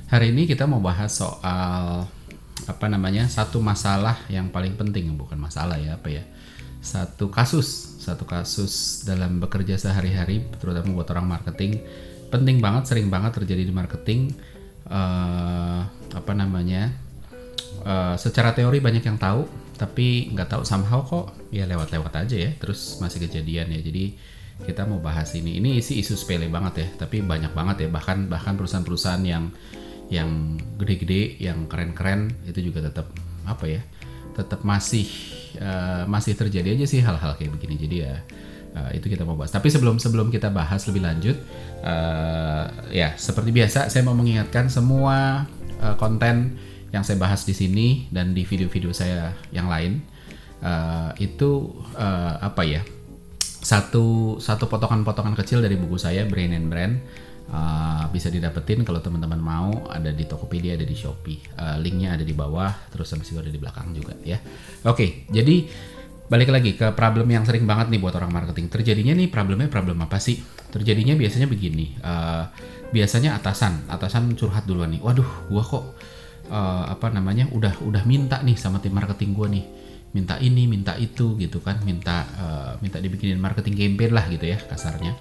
Hari ini kita mau bahas soal satu masalah yang paling penting, bukan masalah ya, satu kasus dalam bekerja sehari-hari, terutama buat orang marketing. Penting banget, sering banget terjadi di marketing. eh, apa namanya Secara teori banyak yang tahu, tapi nggak tahu somehow kok ya lewat-lewat aja ya, terus masih kejadian ya. Jadi kita mau bahas ini isi isu sepele banget ya, tapi banyak banget ya, bahkan perusahaan-perusahaan yang gede-gede, yang keren-keren itu juga tetap masih terjadi aja sih hal-hal kayak begini. Jadi ya itu kita mau bahas. Tapi sebelum kita bahas lebih lanjut, ya seperti biasa saya mau mengingatkan semua konten yang saya bahas di sini dan di video-video saya yang lain itu satu potongan-potongan kecil dari buku saya Brain and Brand. Bisa didapetin kalau teman-teman mau, ada di Tokopedia, ada di Shopee. Linknya ada di bawah, terus habis itu ada di belakang juga ya. Oke, jadi balik lagi ke problem yang sering banget nih buat orang marketing. Terjadinya nih problem apa sih? Terjadinya biasanya begini. Biasanya atasan curhat duluan nih. Waduh, gua kok udah minta nih sama tim marketing gua nih. Minta ini, minta itu gitu kan. Minta dibikinin marketing campaign lah gitu ya kasarnya.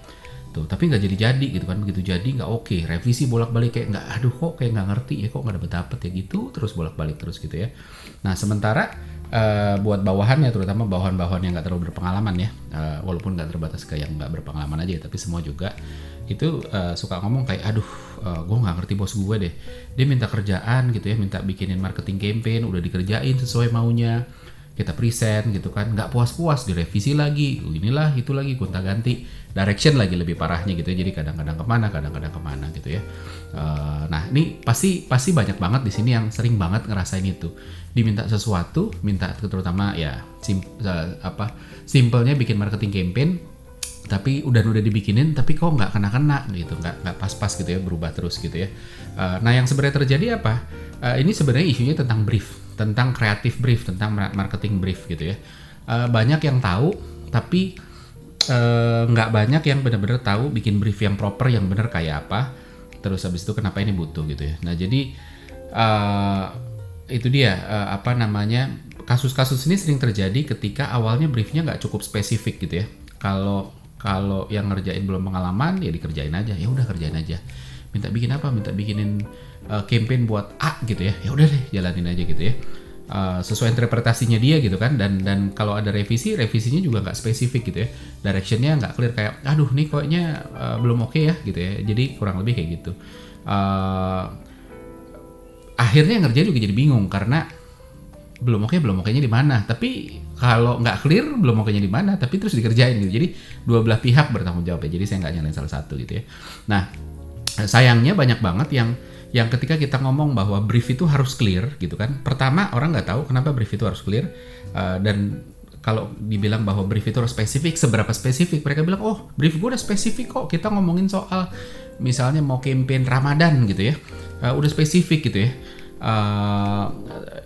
Tapi nggak jadi gitu kan. Begitu jadi nggak oke, revisi bolak-balik kayak kok kayak nggak ngerti ya, kok nggak dapet ya gitu, terus bolak-balik terus gitu ya. Nah sementara buat bawahannya, terutama bawahan-bawahan yang nggak terlalu berpengalaman ya, walaupun nggak terbatas ke yang nggak berpengalaman aja, tapi semua juga itu suka ngomong kayak gue nggak ngerti bos gue deh, dia minta kerjaan gitu ya, minta bikinin marketing campaign, udah dikerjain sesuai maunya, kita present gitu kan, nggak puas-puas direvisi lagi, inilah itu lagi, gonta-ganti, direction lagi lebih parahnya gitu ya. Jadi kadang-kadang kemana gitu ya. Nah ini pasti banyak banget di sini yang sering banget ngerasain itu, diminta sesuatu, minta terutama ya simpelnya bikin marketing campaign, tapi udah dibikinin tapi kok nggak kena gitu, nggak pas-pas gitu ya, berubah terus gitu ya. Nah yang sebenarnya terjadi apa? Ini sebenarnya isunya tentang brief, tentang creative brief, tentang marketing brief gitu ya. Banyak yang tahu, tapi nggak banyak yang benar-benar tahu bikin brief yang proper, yang benar kayak apa. Terus habis itu kenapa ini butuh gitu ya. Nah jadi itu dia kasus-kasus ini sering terjadi ketika awalnya briefnya nggak cukup spesifik gitu ya. Kalau yang ngerjain belum pengalaman ya dikerjain aja, ya udah kerjain aja. Minta bikin apa? Minta bikinin campaign buat A gitu ya. Ya udah deh, jalanin aja gitu ya. Sesuai interpretasinya dia gitu kan, dan kalau ada revisinya juga nggak spesifik gitu ya, directionnya nggak clear, kayak aduh nih kayaknya belum oke ya gitu ya. Jadi kurang lebih kayak gitu. Akhirnya yang ngerjain juga jadi bingung karena belum okenya di mana, tapi kalau nggak clear belum okenya di mana, tapi terus dikerjain gitu. Jadi dua belah pihak bertanggung jawab ya. Jadi saya nggak nyalain salah satu gitu ya. Nah sayangnya banyak banget yang ketika kita ngomong bahwa brief itu harus clear gitu kan. Pertama, orang nggak tahu kenapa brief itu harus clear, dan kalau dibilang bahwa brief itu harus spesifik, seberapa spesifik? Mereka bilang, oh brief gue udah spesifik kok, kita ngomongin soal misalnya mau campaign Ramadan gitu ya, udah spesifik gitu ya.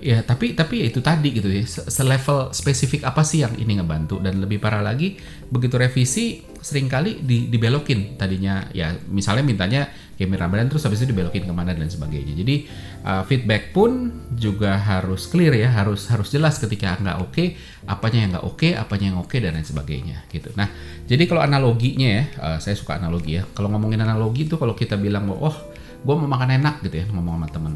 Ya tapi ya itu tadi gitu ya, selevel spesifik apa sih yang ini ngebantu. Dan lebih parah lagi, begitu revisi seringkali dibelokin. Tadinya ya misalnya mintanya campaign Ramadan, terus habis itu dibelokin kemana dan sebagainya. Jadi feedback pun juga harus clear ya, harus jelas ketika nggak oke, apanya yang nggak oke, apanya yang oke, dan lain sebagainya gitu. Nah jadi kalau analoginya ya, saya suka analogi ya. Kalau ngomongin analogi itu, kalau kita bilang oh gue mau makan enak gitu ya, ngomong sama temen,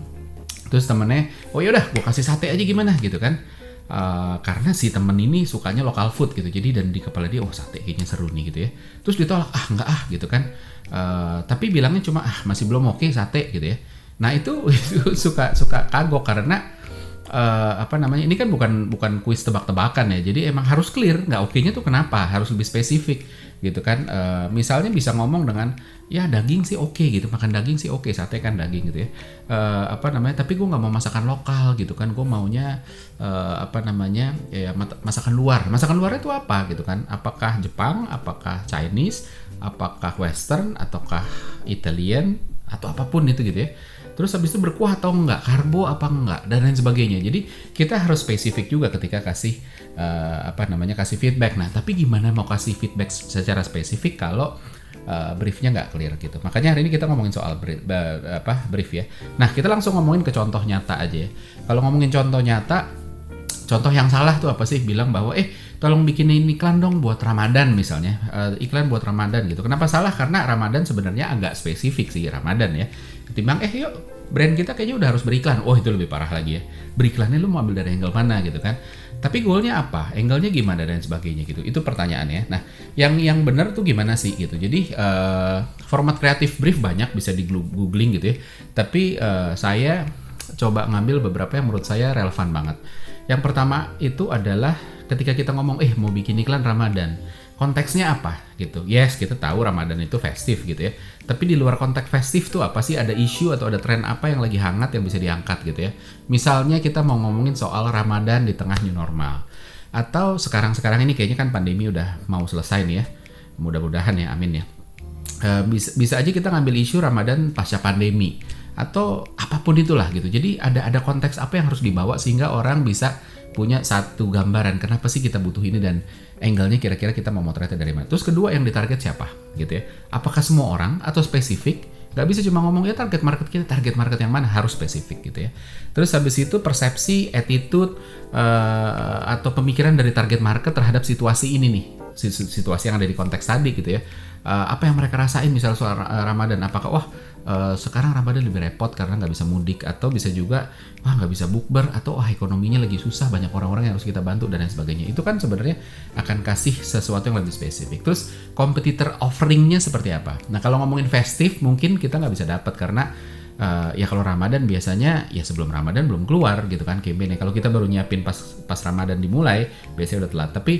terus temennya, oh yaudah gue kasih sate aja gimana gitu kan. Karena si temen ini sukanya local food gitu, jadi dan di kepala dia, oh sate kayaknya seru nih gitu ya. Terus ditolak, enggak gitu kan. Tapi bilangnya cuma masih belum oke sate gitu ya. Nah itu suka kagok karena ini kan bukan kuis tebak-tebakan ya. Jadi emang harus clear, nggak oke-nya tuh kenapa, harus lebih spesifik gitu kan. Misalnya bisa ngomong dengan ya daging sih oke gitu, makan daging sih oke, sate kan daging gitu ya. Tapi gue nggak mau masakan lokal gitu kan, gue maunya masakan luar. Masakan luar itu apa gitu kan? Apakah Jepang, apakah Chinese, apakah Western, ataukah Italian, atau apapun itu gitu ya. Terus habis itu berkuah atau enggak, karbo apa enggak, dan lain sebagainya. Jadi kita harus spesifik juga ketika kasih kasih feedback. Nah, tapi gimana mau kasih feedback secara spesifik kalau briefnya nggak clear gitu. Makanya hari ini kita ngomongin soal brief ya. Nah, kita langsung ngomongin ke contoh nyata aja ya. Kalau ngomongin contoh nyata, contoh yang salah tuh apa sih? Bilang bahwa tolong bikinin iklan dong buat Ramadan misalnya, iklan buat Ramadan gitu. Kenapa salah? Karena Ramadan sebenarnya agak spesifik sih Ramadan ya. Ketimbang yuk brand kita kayaknya udah harus beriklan. Oh, itu lebih parah lagi ya. Beriklannya lu mau ambil dari angle mana gitu kan. Tapi goalnya apa? Angle-nya gimana dan sebagainya gitu. Itu pertanyaannya. Nah, yang benar tuh gimana sih gitu. Jadi format kreatif brief banyak bisa di googling gitu ya. Tapi saya coba ngambil beberapa yang menurut saya relevan banget. Yang pertama itu adalah ketika kita ngomong mau bikin iklan Ramadan. Konteksnya apa gitu. Yes, kita tahu Ramadan itu festif gitu ya. Tapi di luar konteks festif tuh apa sih, ada isu atau ada tren apa yang lagi hangat yang bisa diangkat gitu ya. Misalnya kita mau ngomongin soal Ramadan di tengah new normal. Atau sekarang ini kayaknya kan pandemi udah mau selesai nih ya. Mudah-mudahan ya, amin ya. Bisa aja kita ngambil isu Ramadan pasca pandemi atau apapun itulah gitu. Jadi ada konteks apa yang harus dibawa sehingga orang bisa punya satu gambaran kenapa sih kita butuh ini dan angle-nya kira-kira kita mau motretnya dari mana. Terus kedua, yang ditarget siapa gitu ya. Apakah semua orang atau spesifik? Gak bisa cuma ngomong target market kita, target market yang mana, harus spesifik gitu ya. Terus habis itu persepsi, attitude atau pemikiran dari target market terhadap situasi ini nih. Situasi yang ada di konteks tadi gitu ya. Apa yang mereka rasain misalnya soal Ramadan, apakah sekarang Ramadan lebih repot karena nggak bisa mudik, atau bisa juga nggak bisa bukber, atau ekonominya lagi susah, banyak orang-orang yang harus kita bantu dan lain sebagainya. Itu kan sebenarnya akan kasih sesuatu yang lebih spesifik. Terus competitor offeringnya seperti apa? Nah, kalau ngomongin festif mungkin kita nggak bisa dapat karena kalau Ramadan biasanya ya sebelum Ramadan belum keluar gitu kan campaign-nya. Kalau kita baru nyiapin pas Ramadan dimulai biasanya udah telat. Tapi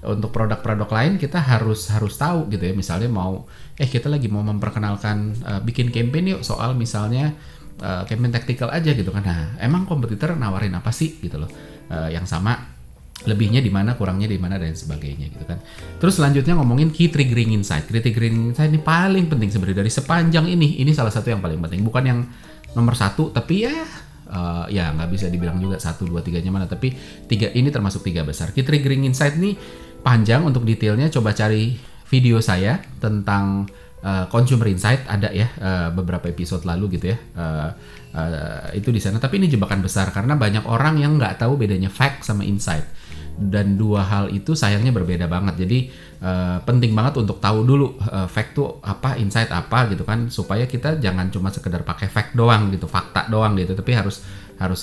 untuk produk-produk lain kita harus tahu gitu ya. Misalnya kita lagi mau memperkenalkan bikin campaign yuk soal misalnya campaign tactical aja gitu kan. Nah, emang kompetitor nawarin apa sih gitu loh. Yang sama lebihnya di mana, kurangnya di mana dan sebagainya gitu kan. Terus selanjutnya ngomongin key triggering insight. Key triggering insight ini paling penting sebenarnya dari sepanjang ini. Ini salah satu yang paling penting. Bukan yang nomor satu, tapi ya nggak bisa dibilang juga 1, 2, 3-nya mana, tapi 3 ini termasuk 3 besar. Key triggering insight ini panjang, untuk detailnya coba cari video saya tentang consumer insight, ada ya beberapa episode lalu gitu ya. Itu di sana. Tapi ini jebakan besar karena banyak orang yang nggak tahu bedanya fact sama insight. Dan dua hal itu sayangnya berbeda banget. Jadi penting banget untuk tahu dulu fact tuh apa, insight apa gitu kan, supaya kita jangan cuma sekedar pakai fact doang gitu, fakta doang gitu, tapi harus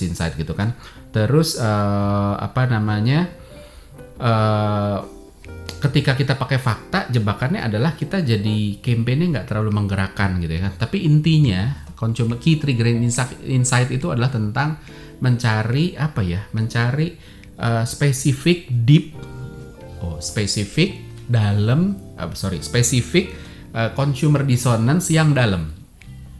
insight gitu kan. Terus ketika kita pakai fakta, jebakannya adalah kita jadi campaign-nya nggak terlalu menggerakkan gitu ya kan. Tapi intinya consumer key triggering insight itu adalah tentang mencari spesifik consumer dissonance yang dalam.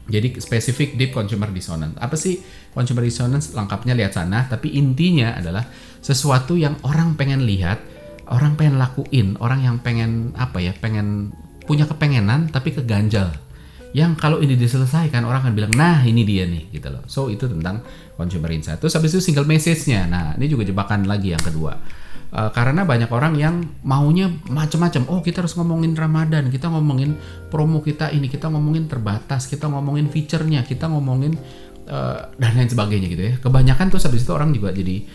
Jadi spesifik deep consumer dissonance. Apa sih consumer dissonance? Lengkapnya lihat sana. Tapi intinya adalah sesuatu yang orang pengen lihat, orang pengen lakuin, orang yang pengen punya kepengenan tapi keganjal. Yang kalau ini diselesaikan orang akan bilang, nah ini dia nih gitu loh. So itu tentang consumer insight. Terus habis itu single message-nya. Nah ini juga jebakan lagi yang kedua. Karena banyak orang yang maunya macam-macam. Oh, kita harus ngomongin Ramadan, kita ngomongin promo kita ini, kita ngomongin terbatas, kita ngomongin feature-nya, kita ngomongin dan lain sebagainya gitu ya. Kebanyakan terus habis itu orang juga jadi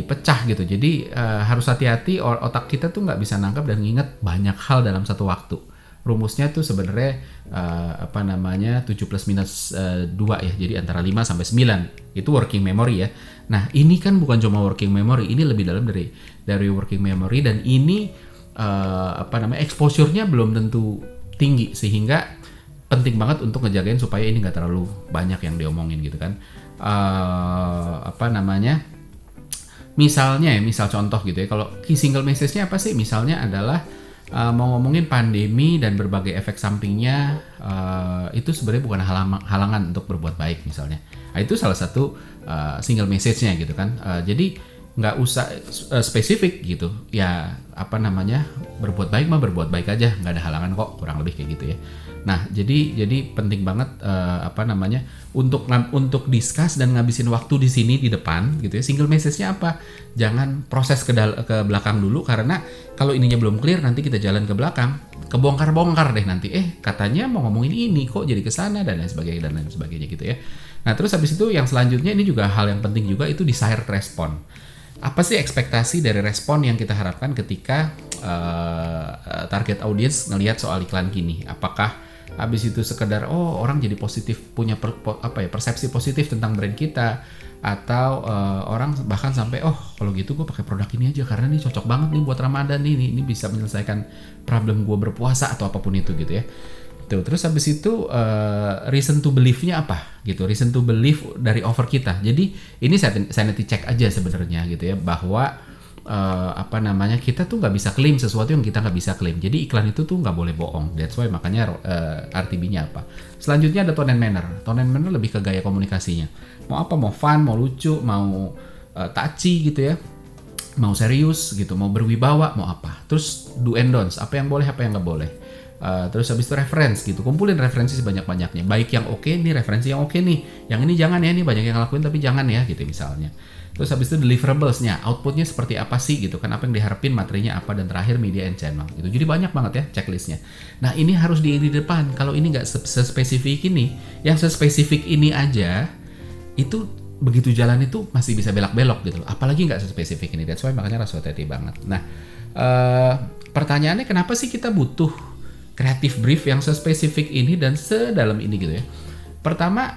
pecah gitu. Jadi harus hati-hati, otak kita tuh nggak bisa nangkap dan nginget banyak hal dalam satu waktu. Rumusnya tuh sebenarnya 7 plus minus 2 ya. Jadi antara 5 sampai 9. Itu working memory ya. Nah, ini kan bukan cuma working memory, ini lebih dalam dari working memory, dan ini exposure-nya belum tentu tinggi, sehingga penting banget untuk ngejagain supaya ini nggak terlalu banyak yang diomongin gitu kan. Misal contoh gitu ya, kalau key single message-nya apa sih? Misalnya adalah mau ngomongin pandemi dan berbagai efek sampingnya, itu sebenarnya bukan halangan untuk berbuat baik misalnya. Nah, itu salah satu single message-nya gitu kan. Jadi nggak usah spesifik gitu ya, apa namanya, berbuat baik mah berbuat baik aja, nggak ada halangan kok, kurang lebih kayak gitu ya. Nah jadi penting banget apa namanya, untuk discuss dan ngabisin waktu di sini di depan gitu ya. Single message-nya apa, jangan proses ke belakang dulu, karena kalau ininya belum clear nanti kita jalan ke belakang, kebongkar-bongkar deh nanti, katanya mau ngomongin ini kok jadi kesana dan lain sebagainya gitu ya. Nah terus habis itu yang selanjutnya, ini juga hal yang penting juga, itu desired respon. Apa sih ekspektasi dari respon yang kita harapkan ketika target audience ngelihat soal iklan gini? Apakah habis itu sekedar orang jadi positif, punya persepsi positif tentang brand kita, atau orang bahkan sampai kalau gitu gue pakai produk ini aja karena ini cocok banget nih buat Ramadan nih, ini bisa menyelesaikan problem gue berpuasa atau apapun itu gitu ya. Tuh, terus habis itu reason to believe-nya apa gitu, reason to believe dari offer kita. Jadi ini sanity check aja sebenarnya gitu ya, bahwa apa namanya, kita tuh nggak bisa klaim sesuatu yang kita nggak bisa klaim. Jadi iklan itu tuh nggak boleh bohong. That's why makanya RTB-nya apa. Selanjutnya ada tone and manner. Tone and manner lebih ke gaya komunikasinya. Mau apa, mau fun, mau lucu, mau touchy gitu ya, mau serius gitu, mau berwibawa, mau apa. Terus do and don'ts, apa yang boleh, apa yang nggak boleh. Terus habis itu reference gitu, kumpulin referensi sebanyak-banyaknya, baik yang oke nih, referensi yang oke nih, yang ini jangan ya, ini banyak yang ngelakuin tapi jangan ya gitu misalnya. Terus habis itu deliverables-nya, outputnya seperti apa sih gitu kan, apa yang diharapin, materinya apa, dan terakhir media and channel gitu. Jadi banyak banget ya checklistnya. Nah ini harus di depan. Kalau ini nggak sespesifik ini, yang sespesifik ini aja itu begitu jalan itu masih bisa belak-belok gitu, apalagi nggak sespesifik ini. That's why makanya harus hati-hati banget. Nah pertanyaannya, kenapa sih kita butuh creative brief yang sespesifik ini dan sedalam ini gitu ya? Pertama,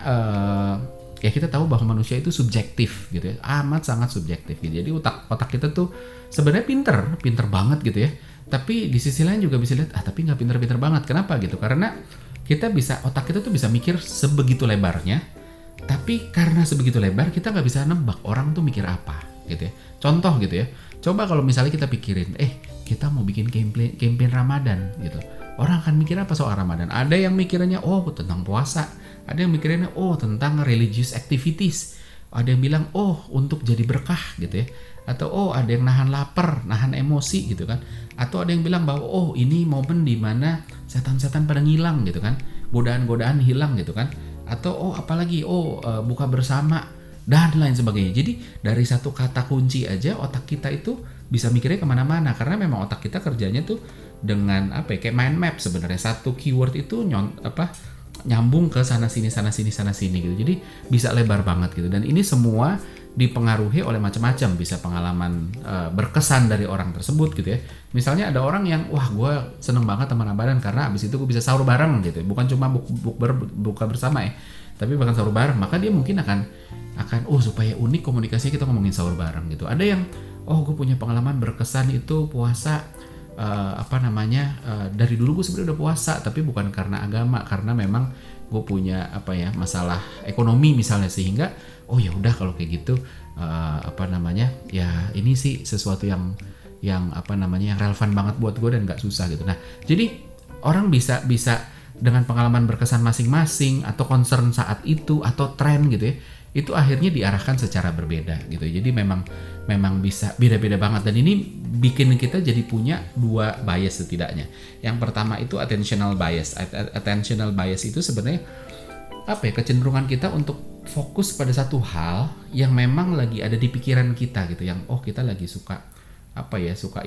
ya kita tahu bahwa manusia itu subjektif gitu ya, amat sangat subjektif gitu. Jadi otak kita tuh sebenarnya pinter banget gitu ya. Tapi di sisi lain juga bisa lihat, tapi nggak pinter banget. Kenapa gitu? Karena otak kita tuh bisa mikir sebegitu lebarnya, tapi karena sebegitu lebar kita nggak bisa nembak orang tuh mikir apa gitu ya. Contoh gitu ya, coba kalau misalnya kita pikirin, kita mau bikin campaign Ramadan gitu. Orang akan mikir apa soal Ramadan? Ada yang mikirnya tentang puasa, ada yang mikirnya tentang religious activities, ada yang bilang untuk jadi berkah gitu ya, atau ada yang nahan lapar, nahan emosi gitu kan, atau ada yang bilang bahwa ini momen di mana setan-setan pada ngilang gitu kan, godaan-godaan hilang gitu kan, atau apalagi buka bersama dan lain sebagainya. Jadi dari satu kata kunci aja otak kita itu bisa mikirnya kemana-mana, karena memang otak kita kerjanya tuh dengan kayak mind map sebenarnya. Satu keyword itu nyambung ke sana sini gitu. Jadi bisa lebar banget gitu. Dan ini semua dipengaruhi oleh macam-macam, bisa pengalaman berkesan dari orang tersebut gitu ya. Misalnya ada orang yang gue seneng banget sama Ramadan karena abis itu gue bisa sahur bareng gitu. Bukan cuma buka bersama ya, tapi bahkan sahur bareng. Maka dia mungkin akan supaya unik komunikasinya kita ngomongin sahur bareng gitu. Ada yang gue punya pengalaman berkesan itu puasa, dari dulu gue sebenarnya udah puasa, tapi bukan karena agama, karena memang gue punya masalah ekonomi misalnya, sehingga ya udah kalau kayak gitu ya ini sih sesuatu yang relevan banget buat gue dan nggak susah gitu. Nah jadi orang bisa dengan pengalaman berkesan masing-masing, atau concern saat itu, atau tren gitu ya, itu akhirnya diarahkan secara berbeda gitu. Jadi memang bisa beda-beda banget, dan ini bikin kita jadi punya dua bias setidaknya. Yang pertama itu attentional bias. Attentional bias itu sebenarnya kecenderungan kita untuk fokus pada satu hal yang memang lagi ada di pikiran kita gitu, yang kita lagi suka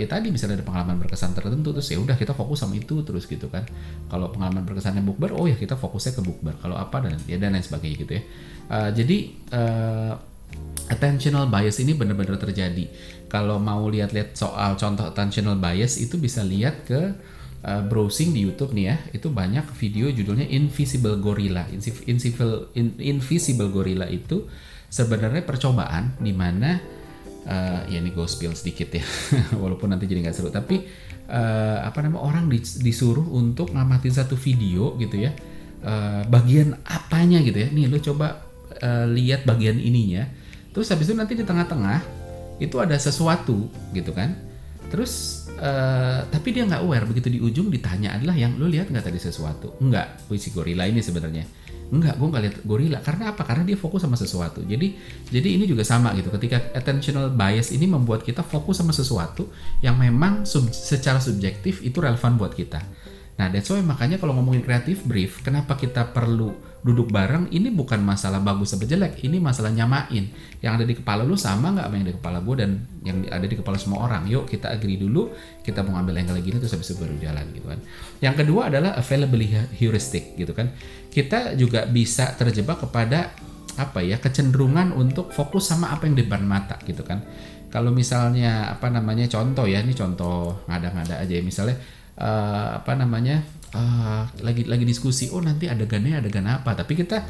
tadi misalnya ada pengalaman berkesan tertentu, terus ya udah kita fokus sama itu terus gitu kan. Kalau pengalaman berkesannya bukber, ya kita fokusnya ke bukber. Kalau dan lain sebagainya gitu ya. Jadi attentional bias ini benar-benar terjadi. Kalau mau lihat-lihat soal contoh attentional bias itu bisa lihat ke browsing di YouTube nih ya. Itu banyak video judulnya Invisible Gorilla. Invisible Gorilla itu sebenarnya percobaan di mana ini gue spill sedikit ya, walaupun nanti jadi nggak seru. Tapi orang disuruh untuk ngamatin satu video gitu ya, bagian apanya gitu ya. Nih lo coba lihat bagian ininya. Terus habis itu nanti di tengah-tengah itu ada sesuatu gitu kan. Terus tapi dia nggak aware, begitu di ujung ditanya adalah yang lo lihat nggak tadi sesuatu? Enggak, si gorila ini sebenarnya. Enggak, gue nggak lihat gorila. Karena apa? Karena dia fokus sama sesuatu. Jadi ini juga sama gitu. Ketika attentional bias ini membuat kita fokus sama sesuatu yang memang secara subjektif itu relevan buat kita. Nah, that's why makanya kalau ngomongin creative brief, kenapa kita perlu duduk bareng? Ini bukan masalah bagus atau jelek, ini masalah nyamain. Yang ada di kepala lu sama nggak sama yang di kepala gue dan yang ada di kepala semua orang. Yuk kita agree dulu, kita mau ngambil angle gini terus habis itu baru jalan gitu kan. Yang kedua adalah availability heuristic gitu kan. Kita juga bisa terjebak kepada apa ya, kecenderungan untuk fokus sama apa yang di depan mata gitu kan. Kalau misalnya apa namanya, contoh ya, ini contoh ngada-ngada aja ya, misalnya lagi diskusi, oh nanti adegan apa, tapi kita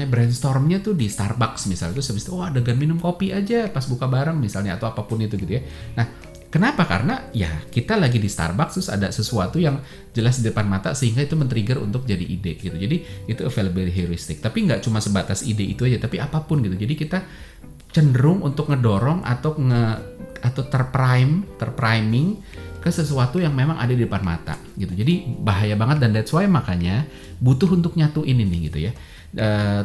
brainstormnya tuh di Starbucks misalnya, terus habis itu oh adegan minum kopi aja pas buka bareng misalnya, atau apapun itu gitu ya. Nah, kenapa? Karena ya kita lagi di Starbucks terus ada sesuatu yang jelas di depan mata sehingga itu men-trigger untuk jadi ide gitu. Jadi itu availability heuristic. Tapi nggak cuma sebatas ide itu aja, tapi apapun gitu. Jadi kita cenderung untuk ngedorong atau terpriming ke sesuatu yang memang ada di depan mata gitu. Jadi bahaya banget, dan that's why makanya butuh untuk nyatuin ini gitu ya.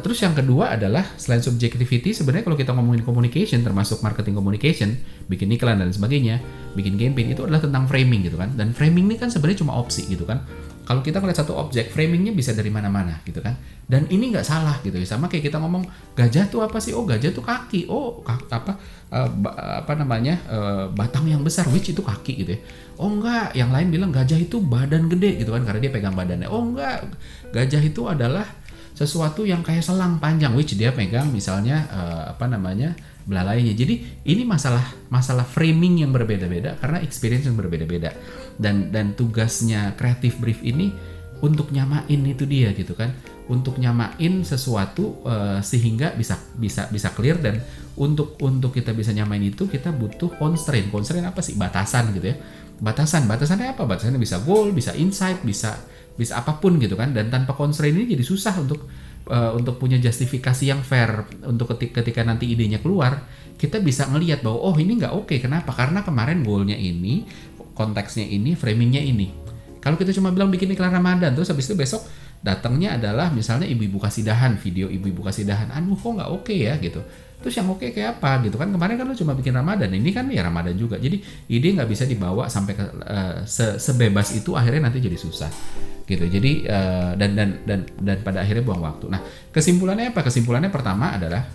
Terus yang kedua adalah selain subjectivity, sebenarnya kalau kita ngomongin communication, termasuk marketing communication, bikin iklan dan sebagainya, bikin campaign, itu adalah tentang framing gitu kan. Dan framing ini kan sebenarnya cuma opsi gitu kan. Kalau kita ngeliat satu objek, framingnya bisa dari mana-mana gitu kan. Dan ini nggak salah gitu ya. Sama kayak kita ngomong gajah tuh apa sih? Oh gajah tuh kaki. Oh batang yang besar, which itu kaki gitu ya. Oh enggak, yang lain bilang gajah itu badan gede gitu kan, karena dia pegang badannya. Oh enggak, gajah itu adalah sesuatu yang kayak selang panjang, which dia pegang misalnya belalainya. Jadi ini masalah framing yang berbeda-beda karena experience yang berbeda-beda. Dan tugasnya creative brief ini untuk nyamain itu dia gitu kan. Untuk nyamain sesuatu sehingga bisa clear, dan untuk kita bisa nyamain itu kita butuh constraint. Constraint apa sih? Batasan gitu ya. Batasannya apa? Batasannya bisa goal, bisa insight, bisa apapun gitu kan. Dan tanpa constraint ini jadi susah untuk punya justifikasi yang fair. Untuk ketika nanti idenya keluar, kita bisa ngelihat bahwa oh ini nggak oke. Kenapa? Karena kemarin goalnya ini, konteksnya ini, framingnya ini. Kalau kita cuma bilang bikin iklan Ramadan, terus habis itu besok datangnya adalah misalnya ibu-ibu kasidahan, video ibu-ibu kasidahan, kok nggak oke ya gitu. Terus yang oke kayak apa gitu kan? Kemarin kan lu cuma bikin Ramadan, ini kan ya Ramadan juga. Jadi ide nggak bisa dibawa sampai ke sebebas itu, akhirnya nanti jadi susah gitu. Jadi dan pada akhirnya buang waktu. Nah, kesimpulannya apa? Kesimpulannya pertama adalah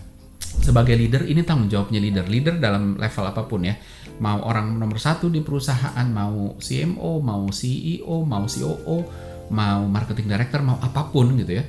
sebagai leader, ini tanggung jawabnya leader dalam level apapun ya. Mau orang nomor 1 di perusahaan, mau CMO, mau CEO, mau COO, mau marketing director, mau apapun gitu ya,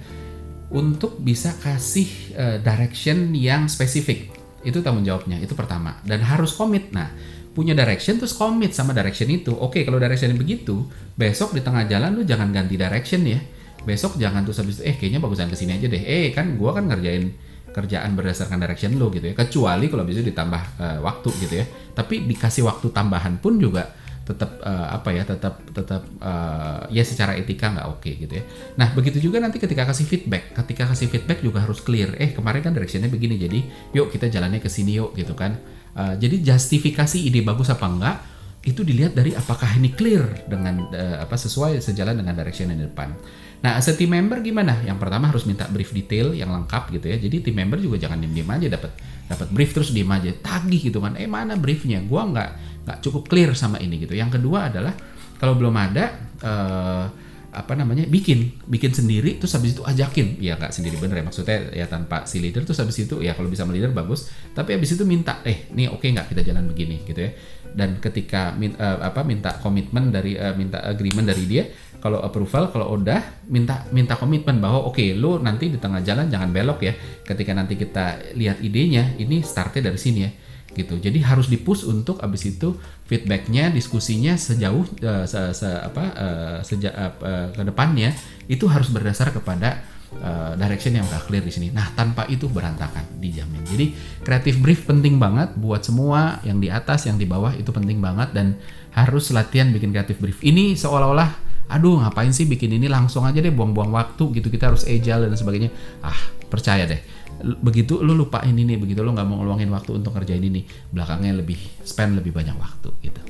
untuk bisa kasih direction yang spesifik. Itu tanggung jawabnya, itu pertama. Dan harus komit. Nah, punya direction terus komit sama direction itu. Oke, kalau directionnya begitu, besok di tengah jalan lu jangan ganti direction ya. Besok jangan terus habis kayaknya bagusan kesini aja deh. Kan gua kan ngerjain kerjaan berdasarkan direction lo gitu ya. Kecuali kalau bisa ditambah waktu gitu ya. Tapi dikasih waktu tambahan pun juga tetap secara etika nggak oke gitu ya. Nah, begitu juga nanti ketika kasih feedback juga harus clear. Kemarin kan directionnya begini, jadi yuk kita jalannya ke sini yuk gitu kan. Jadi justifikasi ide bagus apa enggak itu dilihat dari apakah ini clear dengan sesuai sejalan dengan direction yang di depan. Nah, as a team member gimana? Yang pertama harus minta brief detail yang lengkap gitu ya. Jadi team member juga jangan diem aja dapat brief terus diem aja, tagih gitu kan. Mana briefnya? Gua nggak cukup clear sama ini gitu. Yang kedua adalah kalau belum ada bikin sendiri, terus habis itu ajakin. Ya nggak sendiri bener ya, maksudnya ya tanpa si leader, terus habis itu ya kalau bisa sama leader bagus, tapi habis itu minta nih oke nggak kita jalan begini gitu ya. Dan ketika minta komitmen dari minta agreement dari dia, kalau approval, kalau udah minta komitmen bahwa oke, lu nanti di tengah jalan jangan belok ya, ketika nanti kita lihat idenya ini startnya dari sini ya gitu. Jadi harus dipush untuk abis itu feedbacknya, diskusinya sejauh ke depannya itu harus berdasar kepada direction yang udah clear di sini. Nah, tanpa itu berantakan, dijamin. Jadi creative brief penting banget buat semua, yang di atas, yang di bawah itu penting banget, dan harus latihan bikin creative brief. Ini seolah-olah aduh ngapain sih bikin ini, langsung aja deh, buang-buang waktu gitu, kita harus agile dan sebagainya. Percaya deh, begitu lu lupain ini, begitu lu nggak mau ngeluangin waktu untuk ngerjain ini, belakangnya spend lebih banyak waktu gitu.